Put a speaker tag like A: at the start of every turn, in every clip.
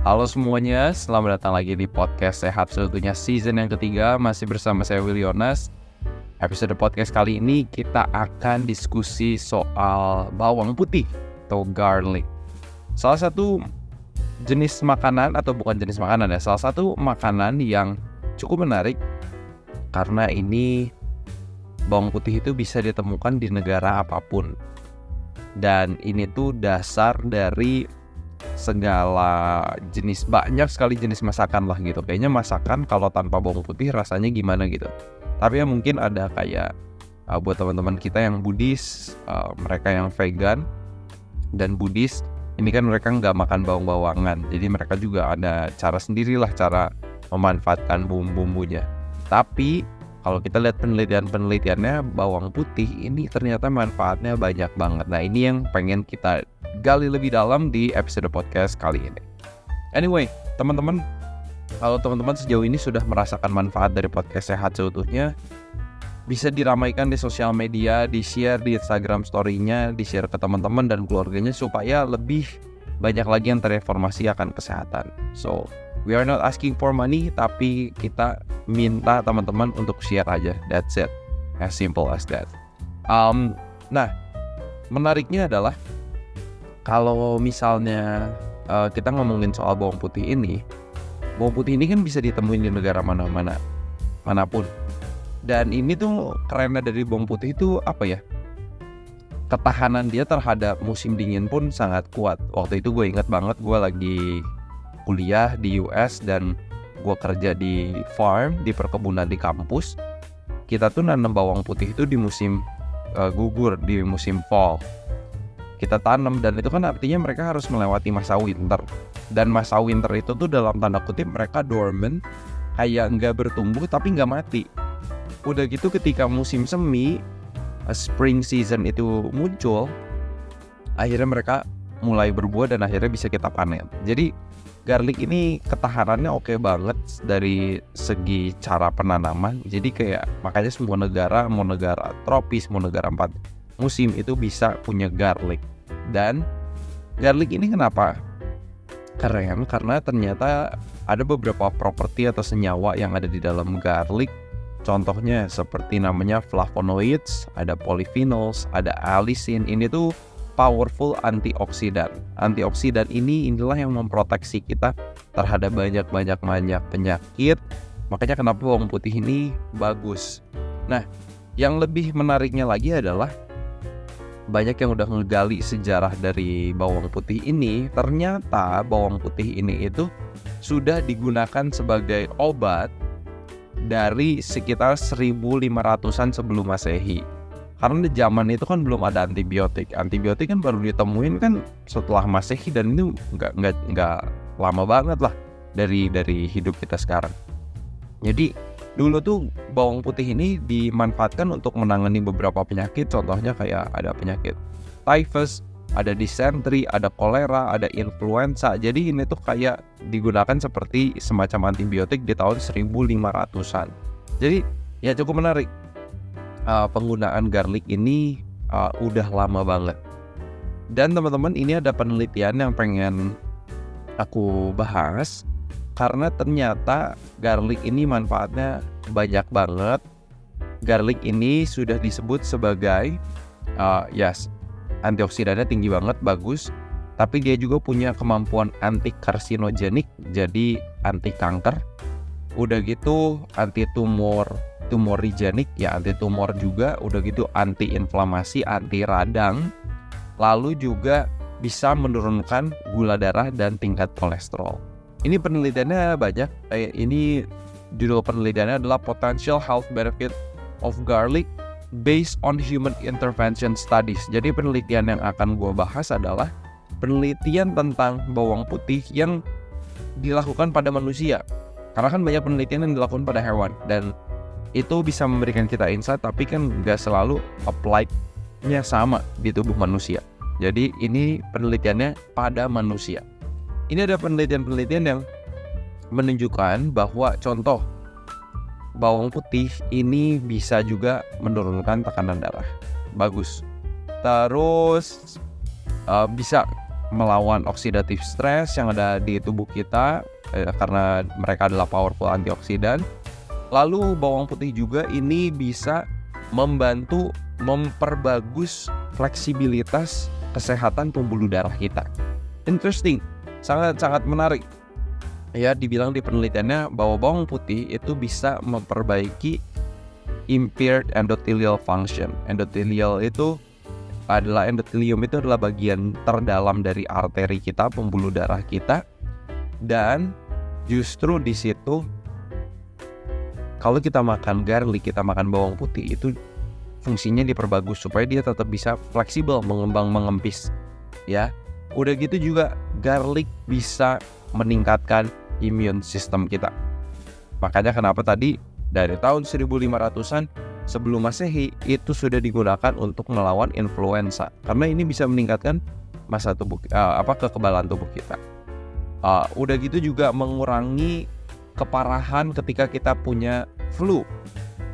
A: Halo semuanya, selamat datang lagi di podcast Sehat Seutuhnya season yang ketiga. Masih bersama saya Willy Yonas. Episode podcast kali ini kita akan diskusi soal bawang putih atau garlic. Salah satu jenis makanan, atau bukan jenis makanan ya, salah satu makanan yang cukup menarik. Karena ini bawang putih itu bisa ditemukan di negara apapun. Dan ini tuh dasar dari segala jenis, banyak sekali jenis masakan lah gitu. Kayaknya masakan kalau tanpa bawang putih rasanya gimana gitu. Tapi ya mungkin ada kayak buat teman-teman kita yang Buddhis, mereka yang vegan dan Buddhis, ini kan mereka nggak makan bawang-bawangan. Jadi mereka juga ada cara sendirilah cara memanfaatkan bumbu-bumbunya. Tapi kalau kita lihat penelitiannya, bawang putih ini ternyata manfaatnya banyak banget. Nah, ini yang pengen kita gali lebih dalam di episode podcast kali ini. Anyway, teman-teman, kalau teman-teman sejauh ini sudah merasakan manfaat dari podcast Sehat Seutuhnya, bisa diramaikan di sosial media, di-share di Instagram story-nya, di-share ke teman-teman dan keluarganya supaya lebih banyak lagi yang terinformasi akan kesehatan. So, we are not asking for money, tapi kita minta teman-teman untuk share aja. That's it. As simple as that. Nah, menariknya adalah kalau misalnya kita ngomongin soal bawang putih ini kan bisa ditemuin di negara manapun. Dan ini tuh kerennya dari bawang putih itu apa ya? Ketahanan dia terhadap musim dingin pun sangat kuat. Waktu itu gue ingat banget, gue lagi kuliah di US dan gue kerja di farm, di perkebunan di kampus. Kita tuh nanam bawang putih itu di musim gugur, di musim fall. Kita tanam, dan itu kan artinya mereka harus melewati masa winter. Dan masa winter itu tuh dalam tanda kutip mereka dormant, kayak nggak bertumbuh tapi nggak mati. Udah gitu ketika musim semi, spring season itu muncul, akhirnya mereka mulai berbuah dan akhirnya bisa kita panen. Jadi garlic ini ketahanannya oke banget dari segi cara penanaman. Jadi kayak makanya semua negara, mau negara tropis, mau negara 4 musim itu bisa punya garlic. Dan garlic ini kenapa keren? Karena ternyata ada beberapa properti atau senyawa yang ada di dalam garlic. Contohnya seperti namanya flavonoids, ada polyphenols, ada allicin. Ini tuh powerful antioksidan. Antioksidan inilah yang memproteksi kita terhadap banyak penyakit. Makanya kenapa bawang putih ini bagus. Nah, yang lebih menariknya lagi adalah banyak yang udah ngegali sejarah dari bawang putih ini. Ternyata bawang putih ini itu sudah digunakan sebagai obat dari sekitar 1500-an sebelum Masehi. Karena di zaman itu kan belum ada antibiotik. Antibiotik kan baru ditemuin kan setelah Masehi, dan itu nggak lama banget lah dari hidup kita sekarang. Jadi dulu tuh bawang putih ini dimanfaatkan untuk menangani beberapa penyakit. Contohnya kayak ada penyakit typhus, ada dysentery, ada kolera, ada influenza. Jadi ini tuh kayak digunakan seperti semacam antibiotik di tahun 1500-an. Jadi ya cukup menarik. Penggunaan garlic ini udah lama banget. Dan teman-teman, ini ada penelitian yang pengen aku bahas. Karena ternyata garlic ini manfaatnya banyak banget. Garlic ini sudah disebut sebagai antioksidannya tinggi banget, bagus. Tapi dia juga punya kemampuan anti karsinogenik, jadi anti kanker. Udah gitu anti tumorigenik, ya anti tumor juga. Udah gitu anti inflamasi, anti radang. Lalu juga bisa menurunkan gula darah dan tingkat kolesterol. Ini penelitiannya banyak. Ini judul penelitiannya adalah Potential Health Benefit of Garlic Based on Human Intervention Studies. Jadi penelitian yang akan gue bahas adalah penelitian tentang bawang putih yang dilakukan pada manusia. Karena kan banyak penelitian yang dilakukan pada hewan, dan itu bisa memberikan kita insight, tapi kan gak selalu apply-nya sama di tubuh manusia. Jadi ini penelitiannya pada manusia. Ini ada penelitian-penelitian yang menunjukkan bahwa contoh bawang putih ini bisa juga menurunkan tekanan darah. Bagus. Terus bisa melawan oxidative stress yang ada di tubuh kita karena mereka adalah powerful antioksidan. Lalu bawang putih juga ini bisa membantu memperbagus fleksibilitas kesehatan pembuluh darah kita. Interesting, sangat menarik. Ya, dibilang di penelitiannya bahwa bawang putih itu bisa memperbaiki impaired endothelial function. Endothelial itu adalah endotelium itu adalah bagian terdalam dari arteri kita, pembuluh darah kita. Dan justru di situ kalau kita makan garlic, kita makan bawang putih, itu fungsinya diperbagus supaya dia tetap bisa fleksibel, mengembang, mengempis. Ya, udah gitu juga garlic bisa meningkatkan immune system kita. Makanya kenapa tadi dari tahun 1500-an sebelum Masehi itu sudah digunakan untuk melawan influenza, karena ini bisa meningkatkan masa tubuh kekebalan tubuh kita. Udah gitu juga mengurangi keparahan ketika kita punya flu.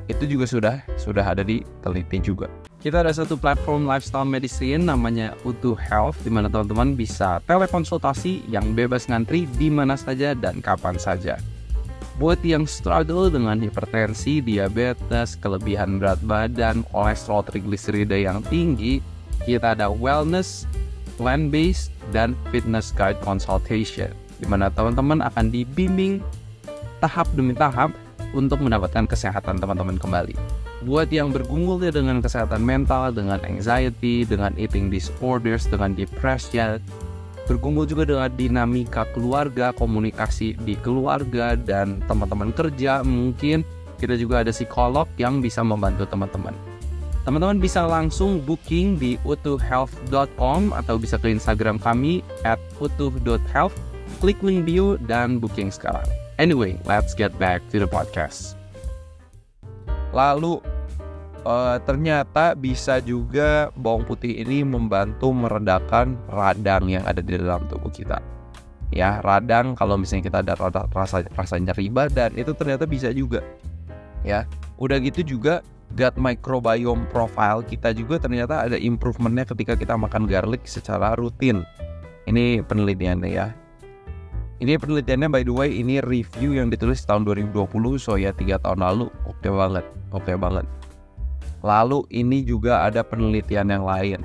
A: Itu juga sudah ada diteliti juga. Kita ada satu platform lifestyle medicine namanya Utuh Health, di mana teman-teman bisa telekonsultasi yang bebas ngantri di mana saja dan kapan saja. Buat yang struggle dengan hipertensi, diabetes, kelebihan berat badan, kolesterol trigliserida yang tinggi, kita ada wellness, plan-based, dan fitness guide consultation, di mana teman-teman akan dibimbing tahap demi tahap untuk mendapatkan kesehatan teman-teman kembali. Buat yang bergumul dengan kesehatan mental, dengan anxiety, dengan eating disorders, dengan depression, bergumul juga dengan dinamika keluarga, komunikasi di keluarga, dan teman-teman kerja, mungkin kita juga ada psikolog yang bisa membantu teman-teman. Teman-teman bisa langsung booking di utuhhealth.com atau bisa ke Instagram kami @utuh.health, klik link bio dan booking sekarang. Anyway, let's get back to the podcast. Lalu ternyata bisa juga bawang putih ini membantu meredakan radang yang ada di dalam tubuh kita. Ya, radang kalau misalnya kita ada rasa nyeri badan, itu ternyata bisa juga. Ya, udah gitu juga gut microbiome profile kita juga ternyata ada improvementnya ketika kita makan garlic secara rutin. Ini penelitiannya ya. Ini penelitiannya, by the way, ini review yang ditulis tahun 2020, so ya 3 tahun lalu. Oke banget. Lalu ini juga ada penelitian yang lain.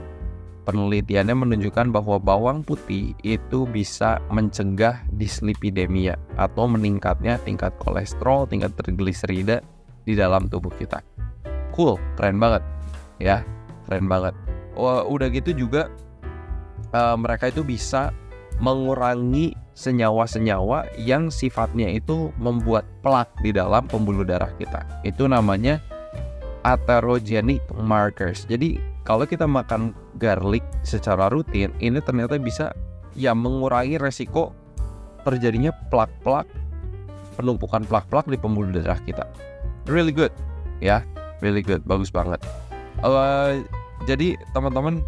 A: Penelitiannya menunjukkan bahwa bawang putih itu bisa mencegah dislipidemia atau meningkatnya tingkat kolesterol, tingkat trigliserida di dalam tubuh kita. Cool, keren banget. Ya, keren banget. Udah gitu juga mereka itu bisa mengurangi senyawa-senyawa yang sifatnya itu membuat plak di dalam pembuluh darah kita. Itu namanya atherogenic markers. Jadi kalau kita makan garlic secara rutin, ini ternyata bisa mengurangi resiko terjadinya plak-plak, penumpukan plak-plak di pembuluh darah kita. Really good, ya, really good, bagus banget. Jadi teman-teman,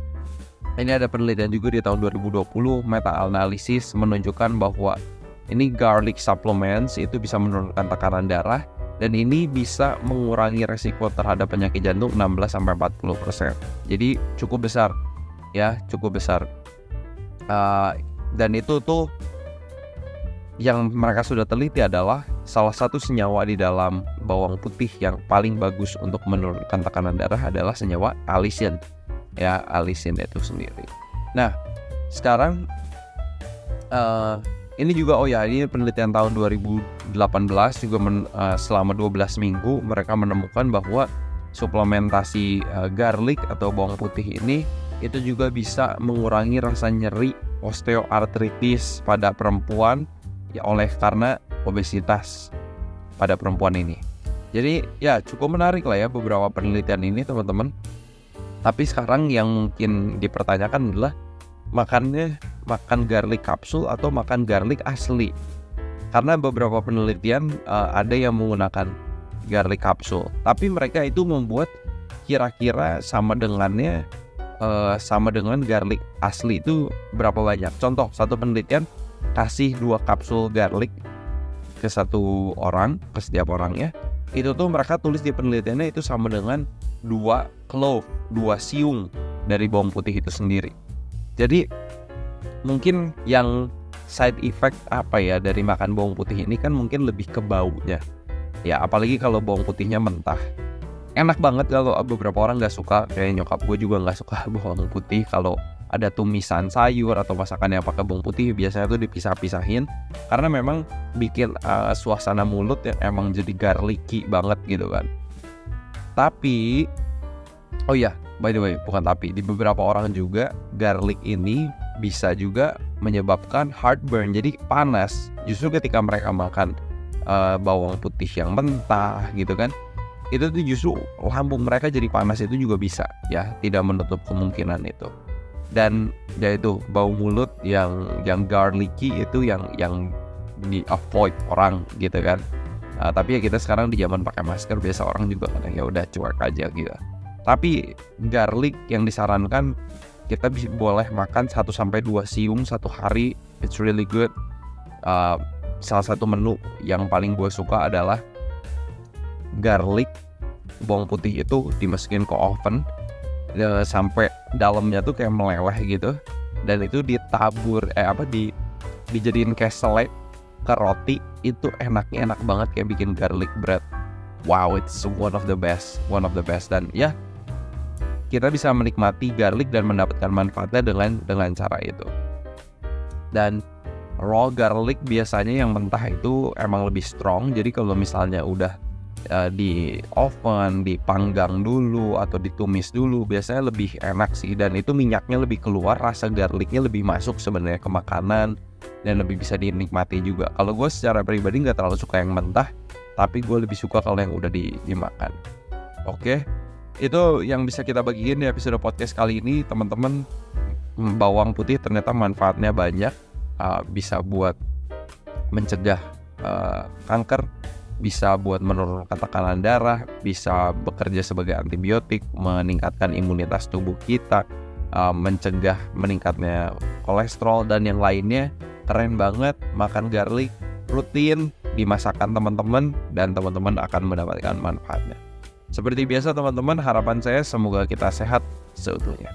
A: ini ada penelitian juga di tahun 2020, meta-analisis menunjukkan bahwa ini garlic supplements itu bisa menurunkan tekanan darah, dan ini bisa mengurangi resiko terhadap penyakit jantung 16-40%. Jadi cukup besar, ya, cukup besar. Dan itu tuh yang mereka sudah teliti adalah salah satu senyawa di dalam bawang putih yang paling bagus untuk menurunkan tekanan darah adalah senyawa allicin. Ya, allicin itu sendiri. Nah, sekarang ini juga ini penelitian tahun 2018 juga selama 12 minggu mereka menemukan bahwa suplementasi garlic atau bawang putih ini itu juga bisa mengurangi rasa nyeri osteoartritis pada perempuan ya karena obesitas pada perempuan ini. Jadi ya cukup menarik lah ya beberapa penelitian ini teman-teman. Tapi sekarang yang mungkin dipertanyakan adalah makan garlic kapsul atau makan garlic asli. Karena beberapa penelitian ada yang menggunakan garlic kapsul, tapi mereka itu membuat kira-kira sama dengan garlic asli itu berapa banyak. Contoh, satu penelitian kasih 2 kapsul garlic ke satu orang, ke setiap orangnya. Itu tuh mereka tulis di penelitiannya itu sama dengan 2 clove, 2 siung dari bawang putih itu sendiri. Jadi mungkin yang side effect apa ya dari makan bawang putih ini kan mungkin lebih ke baunya. Ya apalagi kalau bawang putihnya mentah. Enak banget kalau beberapa orang nggak suka, kayak nyokap gue juga nggak suka bawang putih. Kalau ada tumisan sayur atau masakan yang pakai bawang putih biasanya tuh dipisah-pisahin karena memang bikin suasana mulut yang emang jadi garlicky banget gitu kan. Tapi oh iya, by the way, bukan tapi, di beberapa orang juga garlic ini bisa juga menyebabkan heartburn, jadi panas. Justru ketika mereka makan bawang putih yang mentah gitu kan, itu tuh justru lambung mereka jadi panas, itu juga bisa ya, tidak menutup kemungkinan itu. Dan ya itu bau mulut yang garlicky itu yang di avoid orang gitu kan. Tapi ya kita sekarang di zaman pakai masker, biasa orang juga kadang ya udah cuek aja gitu. Tapi garlic yang disarankan kita boleh makan 1-2 siung satu hari, it's really good. Salah satu menu yang paling gue suka adalah garlic bawang putih itu dimasukin ke oven sampai dalamnya tuh kayak meleleh gitu, dan itu ditabur dijadiin kayak selai ke roti. Itu enak banget, kayak bikin garlic bread. Wow, it's one of the best. Dan ya kita bisa menikmati garlic dan mendapatkan manfaatnya dengan cara itu. Dan raw garlic biasanya yang mentah itu emang lebih strong, jadi kalau misalnya udah di oven, dipanggang dulu atau ditumis dulu, biasanya lebih enak sih, dan itu minyaknya lebih keluar, rasa garlicnya lebih masuk sebenarnya ke makanan dan lebih bisa dinikmati juga. Kalau gue secara pribadi nggak terlalu suka yang mentah, tapi gue lebih suka kalau yang udah dimakan. Oke, itu yang bisa kita bagiin di episode podcast kali ini, teman-teman. Bawang putih ternyata manfaatnya banyak, bisa buat mencegah kanker, bisa buat menurunkan tekanan darah, bisa bekerja sebagai antibiotik, meningkatkan imunitas tubuh kita, mencegah meningkatnya kolesterol dan yang lainnya. Keren banget. Makan garlic rutin di masakan teman-teman, dan teman-teman akan mendapatkan manfaatnya. Seperti biasa teman-teman, harapan saya semoga kita sehat seutuhnya.